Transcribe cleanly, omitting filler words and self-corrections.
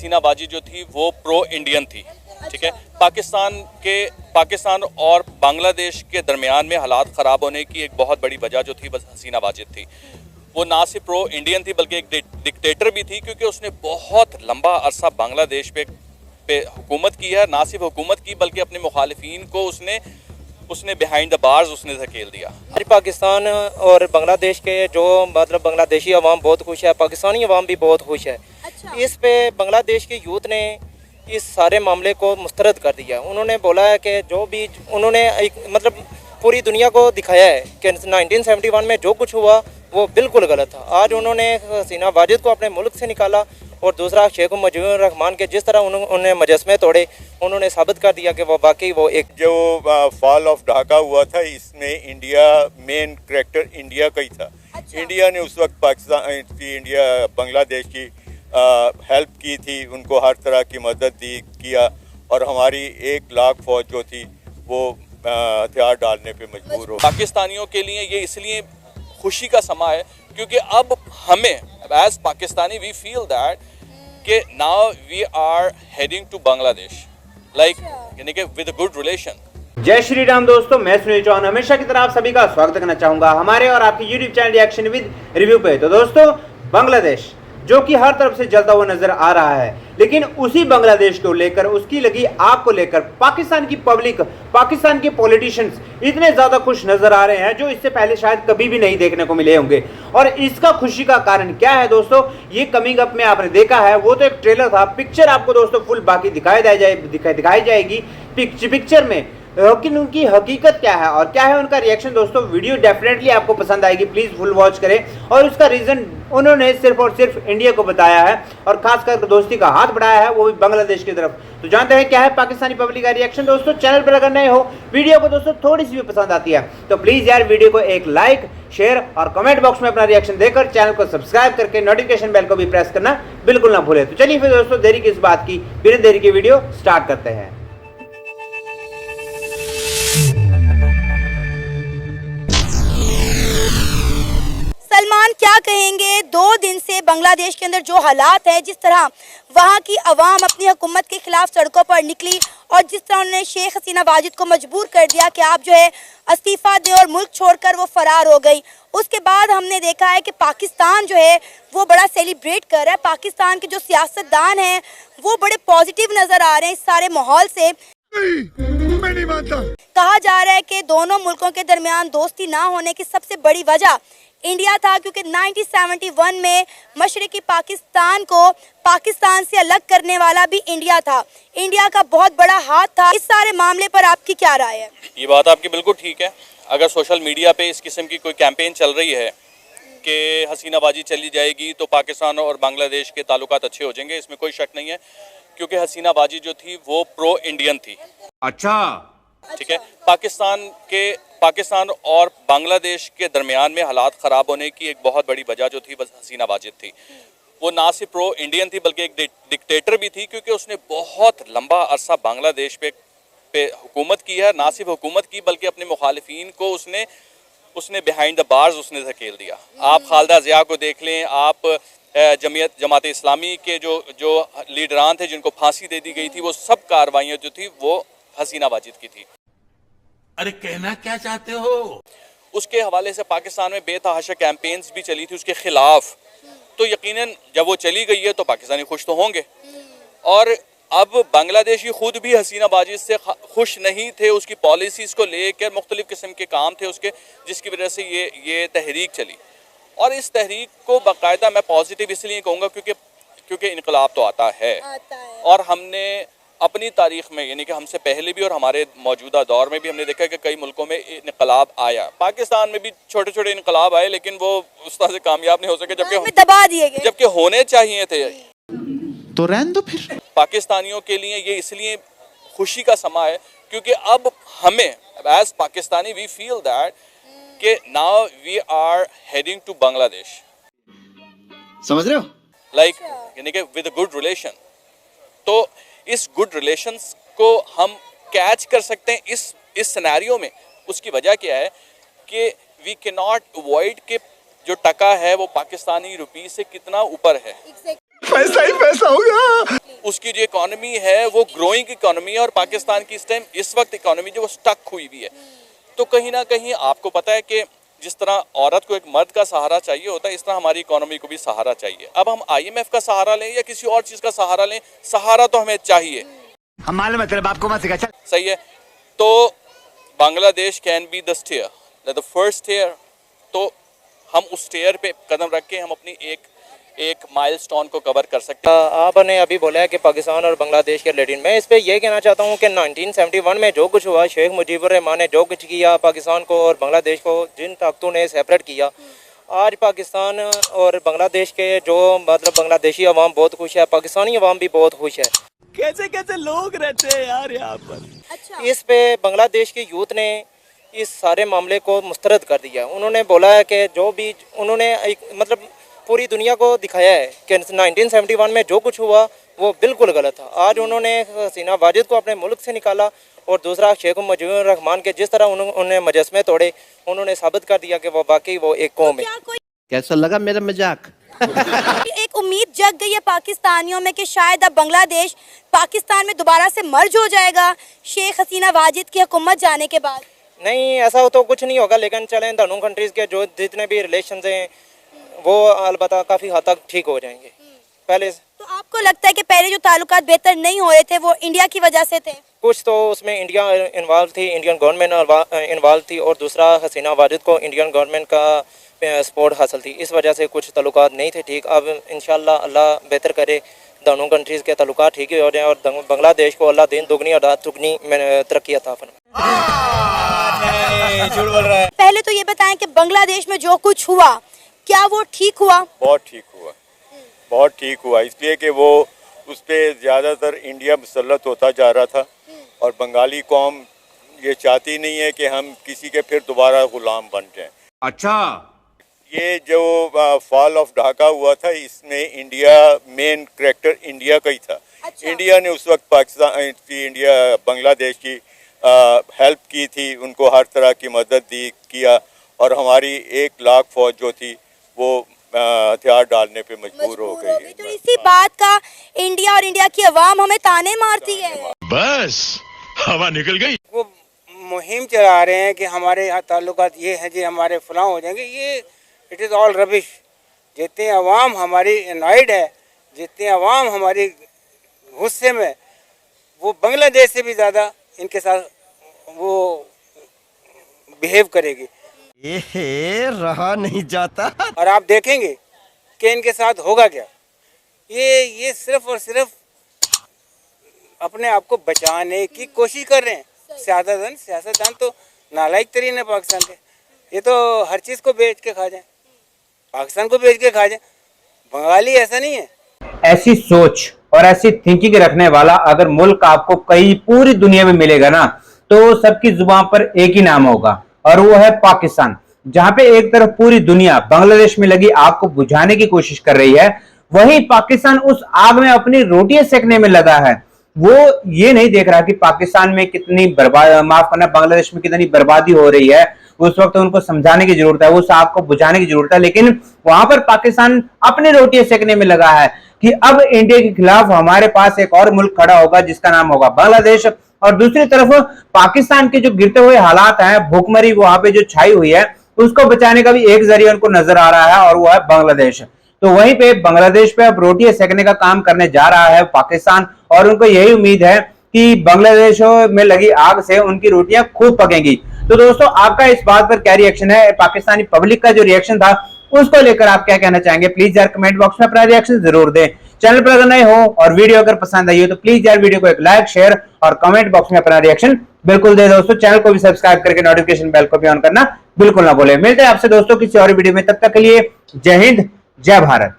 हसीना बाजी जो थी वो प्रो इंडियन थी, ठीक है। पाकिस्तान और बांग्लादेश के दरमियान में हालात ख़राब होने की एक बहुत बड़ी वजह जो थी बस हसीना वाजिद थी। वो ना सिर्फ प्रो इंडियन थी बल्कि एक डिक्टेटर भी थी, क्योंकि उसने बहुत लंबा अरसा बांग्लादेश पे हुकूमत की है। ना सिर्फ हुकूमत की बल्कि अपने मुखालिफिन को उसने बिहाइंड द बार्स उसने धकेल दिया। पाकिस्तान और बांग्लादेश के जो मतलब बांग्लादेशी अवाम बहुत खुश है, पाकिस्तानी अवाम भी बहुत खुश है। अच्छा। इस पे बांग्लादेश के यूथ ने इस सारे मामले को मुस्तरद कर दिया। उन्होंने बोला है कि जो भी उन्होंने एक मतलब पूरी दुनिया को दिखाया है कि 1971 में जो कुछ हुआ वो बिल्कुल गलत था। आज उन्होंने हसीना वाजिद को अपने मुल्क से निकाला और दूसरा शेख मुजीबुर रहमान के जिस तरह उन्होंने मजस्मे तोड़े, उन्होंने साबित कर दिया कि वो वाकई वो एक जो फॉल ऑफ ढाका हुआ था इसमें इंडिया मेन करैक्टर इंडिया का ही था। अच्छा। इंडिया ने उस वक्त पाकिस्तान की बांग्लादेश की हेल्प की थी, उनको हर तरह की मदद किया और हमारी 1 लाख फौज जो थी वो हथियार डालने पे मजबूर हो। पाकिस्तानियों के लिए ये इसलिए खुशी का समा है क्योंकि अब हमें as Pakistani we feel that कि now we are heading to Bangladesh, like यानी कि विद गुड रिलेशन। जय श्री राम दोस्तों, मैं सुनील चौहान हमेशा की तरह आप सभी का स्वागत करना चाहूंगा हमारे और आपके YouTube channel reaction with review पे। तो दोस्तों, बांग्लादेश जो कि हर तरफ से जलता हुआ नजर आ रहा है, लेकिन उसी बांग्लादेश को लेकर, उसकी लगी आग को लेकर पाकिस्तान की पब्लिक, पाकिस्तान के पॉलिटिशियंस इतने ज्यादा खुश नजर आ रहे हैं जो इससे पहले शायद कभी भी नहीं देखने को मिले होंगे। और इसका खुशी का कारण क्या है दोस्तों, ये कमिंग अप में आपने देखा है, वो तो एक ट्रेलर था। पिक्चर आपको दोस्तों फुल बाकी दिखाई जाएगी पिक्चर में, लेकिन उनकी हकीकत क्या है और क्या है उनका रिएक्शन दोस्तों, वीडियो डेफिनेटली आपको पसंद आएगी। प्लीज फुल वॉच करें। और उसका रीजन उन्होंने सिर्फ और सिर्फ इंडिया को बताया है और खासकर दोस्ती का हाथ बढ़ाया है, वो भी बांग्लादेश की तरफ। तो जानते हैं क्या है पाकिस्तानी पब्लिक का रिएक्शन दोस्तों। चैनल पर अगर नए हो, वीडियो को दोस्तों थोड़ी सी भी पसंद आती है तो प्लीज यार वीडियो को एक लाइक, शेयर और कमेंट बॉक्स में अपना रिएक्शन देकर चैनल को सब्सक्राइब करके नोटिफिकेशन बेल को भी प्रेस करना बिल्कुल ना भूले। तो चलिए फिर दोस्तों, देरी किस बात की, बिना देरी की वीडियो स्टार्ट करते हैं। सलमान क्या कहेंगे, 2 दिन से बांग्लादेश के अंदर जो हालात है, जिस तरह वहाँ की आवाम अपनी हुकूमत के खिलाफ सड़कों पर निकली और जिस तरह उन्होंने शेख हसीना वाजिद को मजबूर कर दिया कि आप जो है इस्तीफा दें और मुल्क छोड़कर वो फरार हो गई। उसके बाद हमने देखा है कि पाकिस्तान जो है वो बड़ा सेलिब्रेट कर रहा है। पाकिस्तान के जो सियासतदान हैं वो बड़े पॉजिटिव नज़र आ रहे हैं इस सारे माहौल से। मैं नहीं मानता। कहा जा रहा है कि दोनों मुल्कों के दरमियान दोस्ती ना होने की सबसे बड़ी वजह इंडिया था, क्योंकि 1971 में मशरकी पाकिस्तान को पाकिस्तान से अलग करने वाला भी इंडिया था। इंडिया का बहुत बड़ा हाथ था। इस सारे मामले पर आपकी क्या राय है? ये बात आपकी बिल्कुल ठीक है। अगर सोशल मीडिया पे इस किस्म की कोई कैंपेन चल रही है कि हसीना बाजी चली जाएगी तो पाकिस्तान और बांग्लादेश के ताल्लुकात अच्छे हो जाएंगे, इसमें कोई शक नहीं है, क्योंकि हसीना बाजी जो थी वो प्रो इंडियन थी। अच्छा, ठीक है। पाकिस्तान और बांग्लादेश के दरमियान में हालात ख़राब होने की एक बहुत बड़ी वजह जो थी बस हसीना वाजिद थी। वो ना सिर्फ प्रो इंडियन थी बल्कि एक डिक्टेटर भी थी, क्योंकि उसने बहुत लंबा अरसा बांग्लादेश पे हुकूमत की है। ना सिर्फ हुकूमत की बल्कि अपने मुखालिफिन को उसने बिहाइंड द बार्स उसने धकेल दिया। आप खालिदा ज़िया को देख लें, आप जमात इस्लामी के जो लीडरान थे जिनको फांसी दे दी गई थी, वो सब कार्रवाइयाँ जो थी वो हसीना वाजिद की थी। अरे कहना क्या चाहते हो? उसके हवाले से पाकिस्तान में बेतहाशा कैंपेन्स भी चली थी उसके खिलाफ। तो यकीनन जब वो चली गई है तो पाकिस्तानी खुश तो होंगे। और अब बांग्लादेशी खुद भी हसीना बाजी से खुश नहीं थे। उसकी पॉलिसीज़ को लेकर मुख्तलिफ किस्म के काम थे उसके, जिसकी वजह से ये तहरीक चली। और इस तहरीक को बाकायदा मैं पॉजिटिव इसलिए कहूँगा क्योंकि इनकलाब तो आता है। और हमने अपनी तारीख में, यानी कि हमसे पहले भी और हमारे मौजूदा दौर में भी हमने देखा कि कई मुल्कों में इनकलाब आया। पाकिस्तान में भी छोटे छोटे इनकलाब आए, लेकिन वो उस तरह से कामयाब नहीं हो सके दबा दिए गए जबकि होने चाहिए थे। तो रहने दो फिर। पाकिस्तानियों के लिए ये इसलिए खुशी का समा है क्योंकि अब हमें as Pakistani we feel that कि now we are heading to Bangladesh, समझ रहे हो, लाइक यानी कि विद गुड रिलेशन। तो इस गुड रिलेशंस को हम कैच कर सकते हैं इस सिनेरियो में। उसकी वजह क्या है कि वी कैन नॉट अवॉइड के जो टका है वो पाकिस्तानी रुपी से कितना ऊपर है। पैसा ही पैसा होगा। उसकी जो इकोनॉमी है वो ग्रोइंग इकोनॉमी है और पाकिस्तान की इस वक्त इकोनॉमी जो वो स्टक हुई हुई है। तो कहीं ना कहीं आपको पता है कि जिस तरह औरत को एक मर्द का सहारा चाहिए होता है, इस तरह हमारी इकोनॉमी को भी सहारा चाहिए। अब हम IMF का सहारा लें या किसी और चीज़ का सहारा लें, सहारा तो हमें चाहिए। हम मालूम है तेरे बाप को मत सिखा। सही है। तो Bangladesh can be the stair, the first stair. तो हम उस स्टेयर पे कदम रख के हम अपनी एक माइलस्टोन को कवर कर सकते हैं। आपने अभी बोला है कि पाकिस्तान और बांग्लादेश के रिलेटेड, मैं इस पे ये कहना चाहता हूँ कि 1971 में जो कुछ हुआ, शेख मुजीबुर रहमान ने जो कुछ किया पाकिस्तान को और बांग्लादेश को, जिन ताकतों ने सेपरेट किया, आज पाकिस्तान और बांग्लादेश के जो मतलब बांग्लादेशी अवाम बहुत खुश है, पाकिस्तानी अवाम भी बहुत खुश है। कैसे कैसे लोग रहते हैं यार यहाँ पर। अच्छा, इस पे बांग्लादेश के यूथ ने इस सारे मामले को मुस्तरद कर दिया। उन्होंने बोला है कि जो भी उन्होंने मतलब पूरी दुनिया को दिखाया है कि 1971 में जो कुछ हुआ वो बिल्कुल गलत था। आज उन्होंने हसीना वाजिद को अपने मुल्क से निकाला और दूसरा शेख मुजीबुर रहमान के जिस तरह उन्होंने मुजस्मे तोड़े, उन्होंने साबित कर दिया कि वो बाकी वो एक कौम है। क्या कोई कैसा लगा मेरा मजाक? एक उम्मीद जग गई है पाकिस्तानियों में कि शायद अब बांग्लादेश पाकिस्तान में दोबारा से मर्ज हो जाएगा शेख हसीना वाजिद की हुकूमत जाने के बाद? नहीं, ऐसा तो कुछ नहीं होगा, लेकिन चलें दोनों कंट्रीज़ के जो जितने भी रिलेशन हैं वो अलबत्ता काफ़ी हद तक ठीक हो जाएंगे पहले से। तो आपको लगता है कि पहले जो ताल्लुकात बेहतर नहीं हो रहे थे वो इंडिया की वजह से थे? कुछ तो उसमें इंडिया इन्वॉल्व थी, इंडियन गवर्नमेंट इन्वॉल्व थी, और दूसरा हसीना वाजिद को इंडियन गवर्नमेंट का सपोर्ट हासिल थी, इस वजह से कुछ ताल्लुकात नहीं थे ठीक। अब इंशाल्लाह अल्लाह बेहतर करे, दोनों कंट्रीज़ के ताल्लुकात ठीक ही हो जाए और बांग्लादेश को अल्लाह दिन दुगनी और रात दुगनी तरक्की अता फरमाए। पहले तो ये बताएं कि बांग्लादेश में जो कुछ हुआ क्या वो ठीक हुआ? बहुत ठीक हुआ, बहुत ठीक हुआ, इसलिए कि वो उस पर ज़्यादातर इंडिया मुसल्लत होता जा रहा था और बंगाली कौम ये चाहती नहीं है कि हम किसी के फिर दोबारा गुलाम बन जाएं। अच्छा, ये जो फॉल ऑफ ढाका हुआ था, इसमें इंडिया मेन करैक्टर इंडिया का ही था। अच्छा। इंडिया ने उस वक्त पाकिस्तान की बांग्लादेश की हेल्प की थी, उनको हर तरह की मदद दी किया और हमारी 1 लाख फौज जो थी वो हथियार डालने पे मजबूर हो गई। तो इसी बात का इंडिया और इंडिया की अवाम हमें ताने मारती है। बस हवा निकल गई। वो मुहिम चला रहे हैं कि हमारे यहाँ ताल्लुकात ये हैं जी, हमारे फलां हो जाएंगे, ये इट इज़ ऑल रबिश। जितनी अवाम हमारी यूनाइड है, जितनी अवाम हमारी गुस्से में, वो बांग्लादेश से भी ज़्यादा इनके साथ वो बिहेव करेगी। रहा नहीं जाता। और आप देखेंगे कि इनके साथ होगा क्या। ये सिर्फ और सिर्फ अपने आप को बचाने की कोशिश कर रहे हैं। सियासतदान तो नालायक तरीन है पाकिस्तान के, ये तो हर चीज़ को बेच के खा जाए, पाकिस्तान को बेच के खा जाए। बंगाली ऐसा नहीं है। ऐसी सोच और ऐसी थिंकिंग रखने वाला अगर मुल्क आपको कहीं पूरी दुनिया में मिलेगा ना, तो सबकी जुबान पर एक ही नाम होगा और वो है पाकिस्तान। जहां पे एक तरफ पूरी दुनिया बांग्लादेश में लगी आग को बुझाने की कोशिश कर रही है, वहीं पाकिस्तान उस आग में अपनी रोटियां सेकने में लगा है। वो ये नहीं देख रहा कि पाकिस्तान में कितनी बांग्लादेश में कितनी बर्बादी हो रही है। उस वक्त उनको समझाने की जरूरत है, उस आग को बुझाने की जरूरत है, लेकिन वहां पर पाकिस्तान अपनी रोटियां सेकने में लगा है कि अब इंडिया के खिलाफ हमारे पास एक और मुल्क खड़ा होगा जिसका नाम होगा बांग्लादेश। और दूसरी तरफ पाकिस्तान के जो गिरते हुए हालात हैं, भूखमरी वहां पे जो छाई हुई है, उसको बचाने का भी एक जरिया उनको नजर आ रहा है और वो है बांग्लादेश। तो वहीं पे बांग्लादेश पे अब रोटियां सेकने का काम करने जा रहा है पाकिस्तान, और उनको यही उम्मीद है कि बांग्लादेश में लगी आग से उनकी रोटियां खूब पकेंगी। तो दोस्तों, आपका इस बात पर क्या रिएक्शन है? पाकिस्तानी पब्लिक का जो रिएक्शन था उसको लेकर आप क्या कहना चाहेंगे? प्लीज यार कमेंट बॉक्स में अपना रिएक्शन जरूर दें। चैनल पर अगर नए हो और वीडियो अगर पसंद आई हो तो प्लीज यार वीडियो को एक लाइक, शेयर और कमेंट बॉक्स में अपना रिएक्शन बिल्कुल दे दोस्तों। चैनल को भी सब्सक्राइब करके नोटिफिकेशन बेल को भी ऑन करना बिल्कुल ना भूलें। मिलते हैं आपसे दोस्तों किसी और वीडियो में, तब तक के लिए जय हिंद, जय भारत।